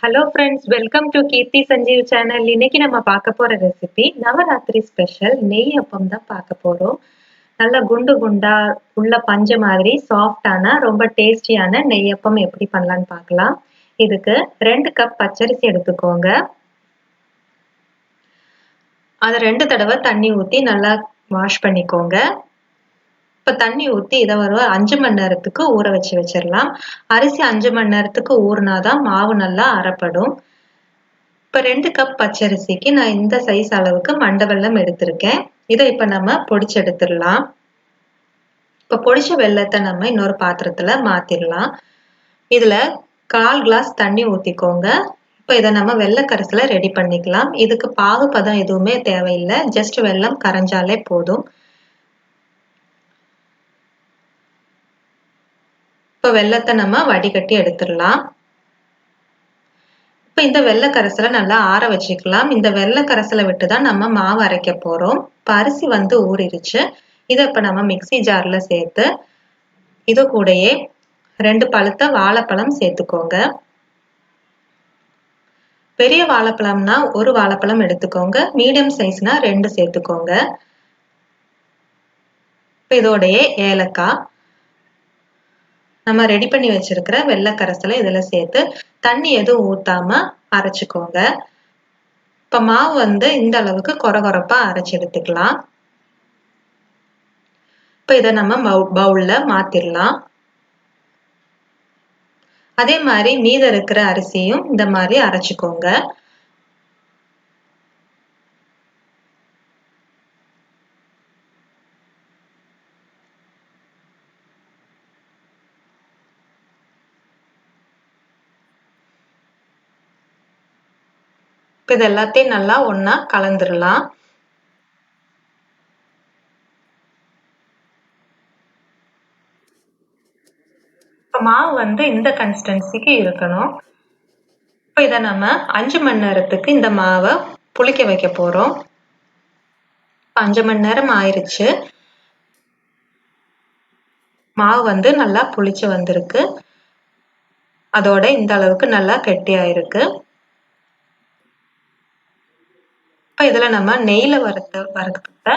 Hello friends, welcome to Keerthi Sanjeev channel. இன்னைக்கு நம்ம பார்க்க போற ரெசிபி நவராத்திரி ஸ்பெஷல் நெய் அப்பம் தான் பார்க்க போறோம். நல்ல குண்டு குண்டா உள்ள பஞ்சு மாதிரி சாஃப்டான ரொம்ப டேஸ்டியான நெய் அப்பம் எப்படி பண்ணலாம்னு பார்க்கலாம். இதுக்கு 2 கப் பச்சரிசி எடுத்துக்கோங்க. அதை 2 தடவை தண்ணி ஊற்றி நல்லா வாஷ் பண்ணிக்கோங்க. இப்போ தண்ணி ஊற்றி இதை ஒரு 5 மணி நேரத்துக்கு ஊற வச்சிடலாம். அரிசி 5 மணி நேரத்துக்கு ஊறினாதான் மாவு நல்லா அரைப்படும். இப்போ 2 கப் பச்சரிசிக்கு நான் இந்த சைஸ் அளவுக்கு மண்டை வெல்லம் எடுத்திருக்கேன். இதை இப்போ நம்ம பொடிச்சு எடுத்துடலாம். இப்போ பொடிச்ச வெல்லத்தை நம்ம இன்னொரு பாத்திரத்தில் மாற்றிடலாம். இதில் 1/4 கிளாஸ் தண்ணி ஊற்றிக்கோங்க. இப்போ இதை நம்ம வெல்லக்கரசில் ரெடி பண்ணிக்கலாம். இதுக்கு பாகு பதம் எதுவுமே தேவையில்லை, ஜஸ்ட் வெல்லம் கரைஞ்சாலே போதும். இப்போ வெல்லத்தை நம்ம வடிகட்டி எடுத்துடலாம். இப்போ இந்த வெல்லக்கரசலை நல்லா ஆற வச்சுக்கலாம். இந்த வெல்லக்கரசலை விட்டு தான் நம்ம மாவு அரைக்க போகிறோம். இப்போ அரிசி ஊறிடுச்சு. இதை இப்போ நம்ம மிக்சி ஜாரில் சேர்த்து இது கூடயே 2 பழுத்த வாழைப்பழம் சேர்த்துக்கோங்க. பெரிய வாழைப்பழம்னா 1 வாழைப்பழம் எடுத்துக்கோங்க, மீடியம் சைஸ்னா 2 சேர்த்துக்கோங்க. இப்போ இதோடைய ஏலக்காய், நம்ம ரெடி பண்ணி வச்சிருக்கிற வெல்லக்கரசலை இதில் சேர்த்து தண்ணி எதுவும் ஊற்றாம அரைச்சிக்கோங்க. இப்போ மாவு இந்த அளவுக்கு கொரகொரப்பா அரைச்சி எடுத்துக்கலாம். இப்போ இதை நம்ம பவுலில் மாற்றிடலாம். அதே மாதிரி மீதம் இருக்கிற அரிசியும் இந்த மாதிரி அரைச்சிக்கோங்க. இப்போ இது எல்லாத்தையும் நல்லா ஒன்றா கலந்துடலாம். இப்போ மாவு இந்த கன்சிஸ்டன்சிக்கு இருக்கணும். இப்போ இதை நம்ம 5 மணி நேரத்துக்கு இந்த மாவை புளிக்க வைக்க போகிறோம். 5 மணி நேரம் ஆயிடுச்சு. மாவு நல்லா புளிச்சு வந்திருக்கு. அதோட இந்த அளவுக்கு நல்லா கெட்டியாயிருக்கு. இப்போ இதில் நம்ம நெய்யில் வறுத்த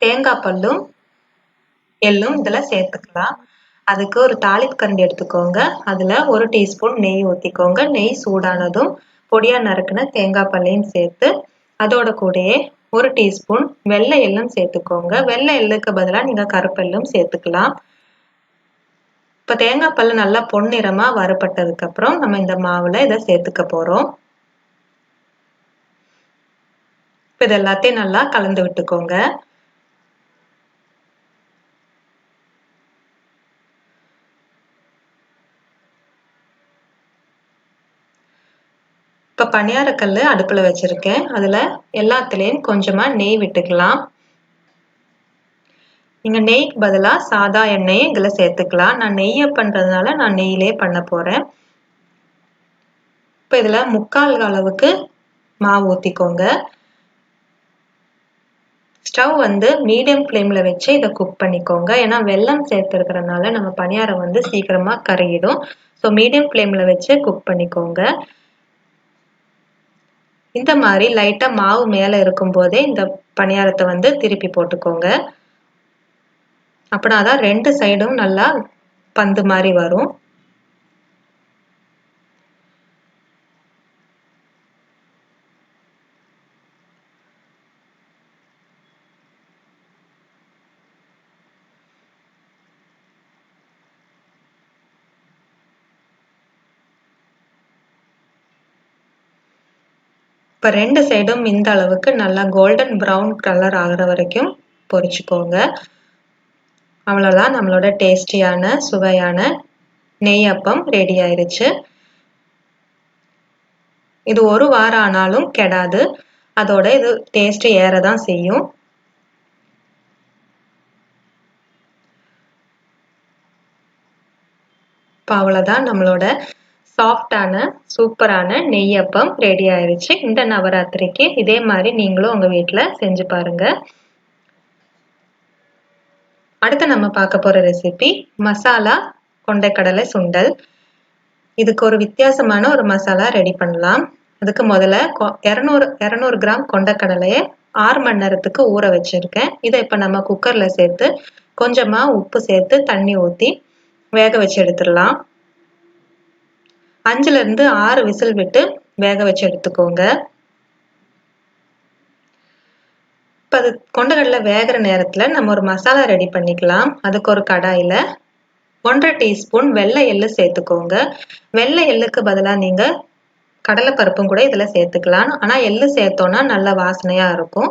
தேங்காய் பல்லும் எள்ளும் இதில் சேர்த்துக்கலாம். அதுக்கு ஒரு தாளிப்பு கரண்டி எடுத்துக்கோங்க. அதில் 1 டீஸ்பூன் நெய் ஊற்றிக்கோங்க. நெய் சூடானதும் பொடியாக நறுக்கின தேங்காய் பல்லையும் சேர்த்து அதோட கூடயே 1 டீஸ்பூன் வெள்ளை எள்ளும் சேர்த்துக்கோங்க. வெள்ளை எள்ளுக்கு பதிலாக நீங்கள் கருப்பெல்லும் சேர்த்துக்கலாம். இப்போ தேங்காய் பல் நல்லா பொன்னிறமாக வறுபட்டதுக்கப்புறம் நம்ம இந்த மாவில் இதை சேர்த்துக்க போகிறோம். இப்போ இது எல்லாத்தையும் நல்லா கலந்து விட்டுக்கோங்க. இப்போ பணியாரக்கல் அடுப்பில் வச்சுருக்கேன். அதில் எல்லாத்துலேயும் கொஞ்சமாக நெய் விட்டுக்கலாம். நீங்கள் நெய்க்கு பதிலாக சாதா எண்ணெயை இதில் சேர்த்துக்கலாம். நான் நெய்யை பண்ணுறதுனால நான் நெய்யிலே பண்ண போகிறேன். இப்போ இதில் 3/4 அளவுக்கு மாவு ஊற்றிக்கோங்க. ஸ்டவ் மீடியம் ஃப்ளேமில் வச்சு இதை குக் பண்ணிக்கோங்க. ஏன்னா வெல்லம் சேர்த்துருக்கிறதுனால நம்ம பணியாரம் சீக்கிரமாக கருகிடும். ஸோ மீடியம் ஃப்ளேமில் வச்சு குக் பண்ணிக்கோங்க. இந்த மாதிரி லைட்டாக மாவு மேலே இருக்கும் போதே இந்த பணியாரத்தை திருப்பி போட்டுக்கோங்க. அப்படின்னா தான் 2 சைடும் நல்லா பந்து மாதிரி வரும். இப்போ 2 சைடும் இந்த அளவுக்கு நல்லா கோல்டன் ப்ரௌன் கலர் ஆகிற வரைக்கும் பொரிச்சுக்கோங்க. அவ்வளோதான், நம்மளோட டேஸ்டியான சுவையான நெய் அப்பம் ரெடி ஆயிடுச்சு. இது 1 வாரம் ஆனாலும் கெடாது. அதோட இது டேஸ்ட் ஏறதான் செய்யும். இப்போ அவ்வளோதான், நம்மளோட சாஃப்டான சூப்பரான நெய் அப்பம் ரெடி ஆயிடுச்சு. இந்த நவராத்திரிக்கு இதே மாதிரி நீங்களும் உங்கள் வீட்டில் செஞ்சு பாருங்க. அடுத்து நம்ம பார்க்க போகிற ரெசிபி மசாலா கொண்டைக்கடலை சுண்டல். இதுக்கு ஒரு வித்தியாசமான ஒரு மசாலா ரெடி பண்ணலாம். அதுக்கு முதல்ல 200 கிராம் கொண்டக்கடலையை 6 மணி நேரத்துக்கு ஊற வச்சிருக்கேன். இதை இப்போ நம்ம குக்கர்ல சேர்த்து கொஞ்சமா உப்பு சேர்த்து தண்ணி ஊற்றி வேக வச்சு எடுத்துடலாம். 5ல இருந்து 6 விசில் விட்டு வேக வச்சு எடுத்துக்கோங்க. இப்போ அது கொண்டக்கடலை வேகிற நேரத்தில் நம்ம ஒரு மசாலா ரெடி பண்ணிக்கலாம். அதுக்கு ஒரு கடாயில் 1.5 டீஸ்பூன் வெள்ளை எள்ளு சேர்த்துக்கோங்க. வெள்ளை எள்ளுக்கு பதிலாக நீங்கள் கடலைப்பருப்பும் கூட இதில் சேர்த்துக்கலாம். ஆனால் எள்ளு சேர்த்தோன்னா நல்ல வாசனையாக இருக்கும்.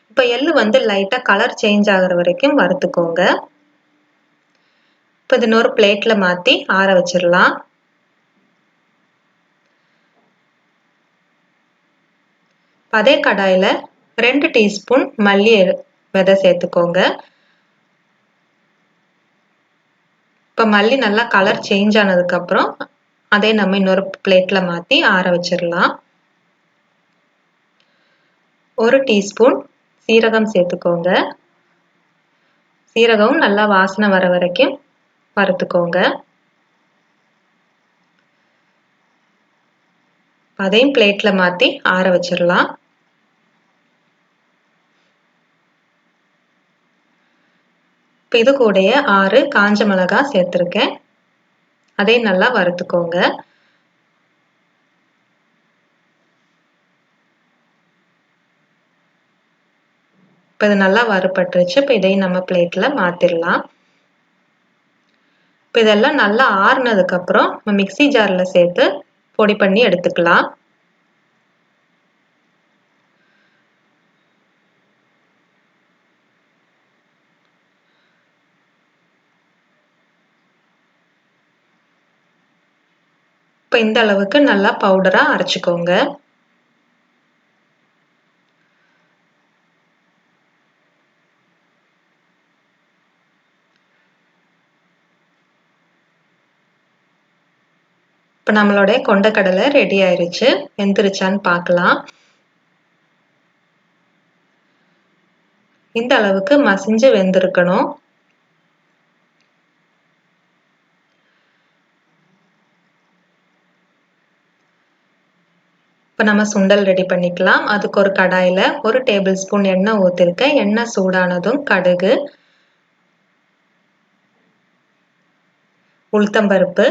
இப்போ எள்ளு வந்து லைட்டாக கலர் சேஞ்ச் ஆகிற வரைக்கும் வறுத்துக்கோங்க. இப்போ இது இன்னொரு பிளேட்டில் மாற்றி ஆற வச்சிடலாம். அதே கடாயில் 2 டீஸ்பூன் மல்லி விதை சேர்த்துக்கோங்க. இப்போ மல்லி நல்லா கலர் சேஞ்ச் ஆனதுக்கப்புறம் அதே நம்ம இன்னொரு பிளேட்டில் மாற்றி ஆற வச்சிடலாம். 1 டீஸ்பூன் சீரகம் சேர்த்துக்கோங்க. சீரகம் நல்லா வாசனை வர வரைக்கும் வறுத்துக்கோங்க. அதையும் பிளேட்டில் மாற்றி ஆற வச்சிடலாம். இப்போ இது கூடயே 6 காஞ்ச மிளகாய் சேர்த்துருக்கேன். அதையும் நல்லா வறுத்துக்கோங்க. இப்போ இது நல்லா வறுபட்டுருச்சு. இப்போ இதையும் நம்ம பிளேட்டில் மாற்றிடலாம். இப்போ இதெல்லாம் நல்லா ஆறுனதுக்கப்புறம் நம்ம மிக்சி ஜாரில் சேர்த்து பொடி பண்ணி எடுத்துக்கலாம். இப்போ இந்த அளவுக்கு நல்லா பவுடராக அரைச்சிக்கோங்க. இப்போ நம்மளுடைய கொண்டக்கடலை ரெடி ஆயிருச்சு. வெந்துருச்சான்னு பார்க்கலாம். இந்த அளவுக்கு மசிஞ்சு வெந்திருக்கணும். இப்போ நம்ம சுண்டல் ரெடி பண்ணிக்கலாம். அதுக்கு ஒரு கடாயில் 1 டேபிள் ஸ்பூன் எண்ணெய் ஊற்றிருக்கேன். எண்ணெய் சூடானதும் கடுகு, உளுத்தம்பருப்பு,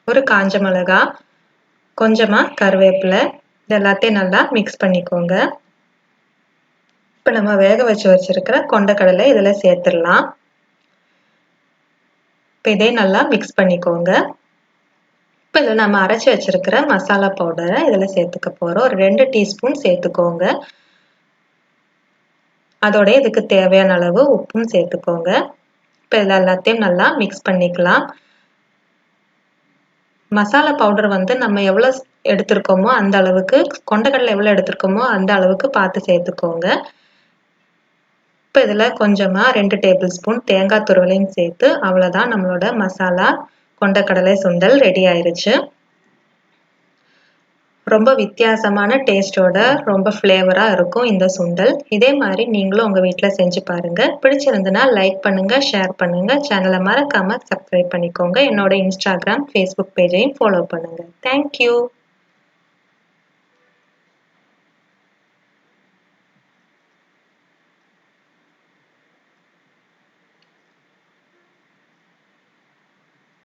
ஒரு காஞ்ச மிளகாய், கொஞ்சமாக கருவேப்பிலை, இது எல்லாத்தையும் நல்லா மிக்ஸ் பண்ணிக்கோங்க. இப்போ நம்ம வேக வச்சிருக்கிற கொண்டக்கடலை இதில் சேர்த்துடலாம். இப்போ இதே நல்லா மிக்ஸ் பண்ணிக்கோங்க. இப்போ இதில் நம்ம அரைச்சி வச்சிருக்கிற மசாலா பவுடரை இதில் சேர்த்துக்க போகிறோம். ஒரு 2 டீஸ்பூன் சேர்த்துக்கோங்க. அதோட இதுக்கு தேவையான அளவு உப்பும் சேர்த்துக்கோங்க. இப்போ இதில் எல்லாத்தையும் நல்லா மிக்ஸ் பண்ணிக்கலாம். மசாலா பவுடர் வந்து நம்ம எவ்வளோ எடுத்திருக்கோமோ அந்த அளவுக்கு, கொண்டக்கடலை எவ்வளோ எடுத்திருக்கோமோ அந்த அளவுக்கு பார்த்து சேர்த்துக்கோங்க. இப்போ இதில் கொஞ்சமாக 2 டேபிள் ஸ்பூன் தேங்காய் துருவலையும் சேர்த்து அவ்வளோதான், நம்மளோட மசாலா கொண்டக்கடலை சுண்டல் ரெடி ஆயிருச்சு. ரொம்ப வித்தியாசமான டேஸ்டோட ரொம்ப ஃப்ளேவராக இருக்கும் இந்த சுண்டல். இதே மாதிரி நீங்களும் உங்கள் வீட்டில் செஞ்சு பாருங்கள். பிடிச்சிருந்துன்னா லைக் பண்ணுங்கள், ஷேர் பண்ணுங்கள். சேனலை மறக்காமல் சப்ஸ்கிரைப் பண்ணிக்கோங்க. என்னோட இன்ஸ்டாகிராம், ஃபேஸ்புக் பேஜையும் ஃபாலோ பண்ணுங்கள். தேங்க்யூ.